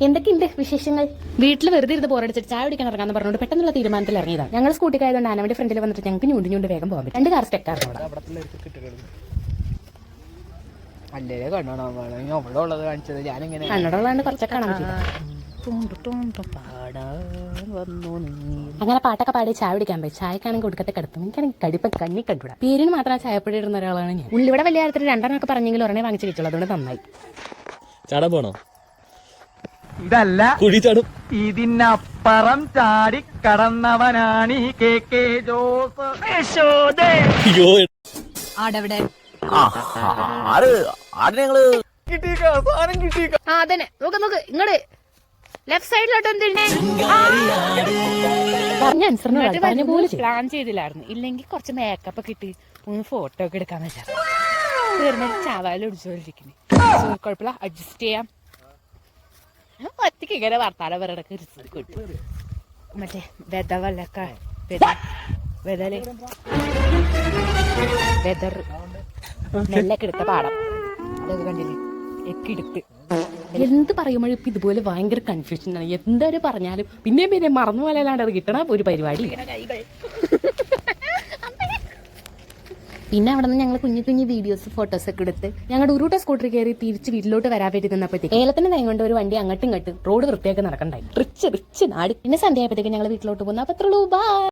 എന്തൊക്കെയുണ്ട് വിശേഷങ്ങൾ? വീട്ടിൽ വെറുതെ ഇരുന്ന് ബോറടിച്ചിട്ട് ചായ കുടിക്കാൻ ഇറങ്ങാന്ന് പറഞ്ഞുകൊണ്ട് പെട്ടെന്നുള്ള തീരുമാനത്തിൽ ഇറങ്ങിയതാണ്. ഞങ്ങൾ സ്കൂട്ടിക്കായതുകൊണ്ട് ആനവണ്ടി ഫ്രണ്ടിൽ വന്നിട്ട് ഞങ്ങൾക്ക് ഞുണ്ട് വേഗം പോകാൻ പറ്റും. 2 കാർ സ്റ്റെക്കായിരുന്നു കണ്ണടമുള്ളതുകൊണ്ട് കുറച്ചൊക്കെ കാണാൻ പറ്റില്ല. അങ്ങനെ പാട്ടൊക്കെ പാടി ചായ കുടിക്കാൻ പോയി. ചായക്കാണെങ്കിൽ കൊടുക്കത്തെ കിടത്തും. എനിക്കാണെങ്കിൽ കടുപ്പ കണ്ണി കണ്ടുകൂടാ. പേരിന് മാത്രം ചായപ്പൊടി ഇടുന്ന ഒരാളാണ് ഞാൻ. ഉള്ളിവിടെ വലിയ കാര്യത്തിൽ 2 പറഞ്ഞെങ്കിലും ഒരെണ്ണേ വാങ്ങിച്ചു വെച്ചോളൂ. അതുകൊണ്ട് നന്നായി. ചാടാൻ പോണോ? ഇതല്ല കുഴി ചാടും. ഇതിനപ്പുറം ചാടി കടന്നവനാണ് ഈ KK ജോസ്. അതന്നെ നോക്ക് ഇങ്ങോട്ട് ലെഫ്റ്റ് സൈഡിലോട്ട് പ്ലാൻ ചെയ്തില്ലായിരുന്നു. ഇല്ലെങ്കിൽ കുറച്ച് മേക്കപ്പ് ഒക്കെ ഇട്ട് ഒന്ന് ഫോട്ടോ ഒക്കെ എടുക്കാന്ന് വെച്ചാൽ ചാവാലും ഒടിച്ചോണ്ടിരിക്കുന്നത്. കുഴപ്പമില്ല, അഡ്ജസ്റ്റ് ചെയ്യാം. ഒറ്റയ്ക്ക് ഇങ്ങനെ വർത്താനം പറയണൊക്കെ മറ്റേ വെതവല്ലൊക്കെ വെതർ നെല്ലൊക്കെ എടുത്ത പാടം അതൊക്കെ കണ്ടില്ലേ? ഒക്കെ എടുത്ത് എന്ത് പറയുമ്പോഴും ഇപ്പൊ ഇതുപോലെ ഭയങ്കര കൺഫ്യൂഷൻ ആണ്. എന്തൊരു പറഞ്ഞാലും പിന്നെ മറന്നു പോലെയല്ലാണ്ട് അത് കിട്ടണ ഒരു പരിപാടി. പിന്നെ അവിടെ നിന്ന് ഞങ്ങൾ കുഞ്ഞു വീഡിയോസ് ഫോട്ടോസ് ഒക്കെ എടുത്ത് ഞങ്ങളുടെ ഉരുട്ട സ്കൂട്ടർ കയറി തിരിച്ച് വീട്ടിലോട്ട് വരാൻ വേണ്ടി നിന്നപ്പോഴത്തേക്ക് ഏലത്തിന്റെ തൈ കൊണ്ട് ഒരു വണ്ടി അങ്ങോട്ടും ഇങ്ങോട്ടും റോഡ് വൃത്തിയാക്കി നടക്കണ്ടായി. റിച്ച് നാട്. പിന്നെ സന്ധ്യ ആയപ്പോഴത്തേക്ക് ഞങ്ങൾ വീട്ടിലോട്ട് പോകുന്ന. അപ്പൊ അത്രയുള്ളൂ. ബൈ.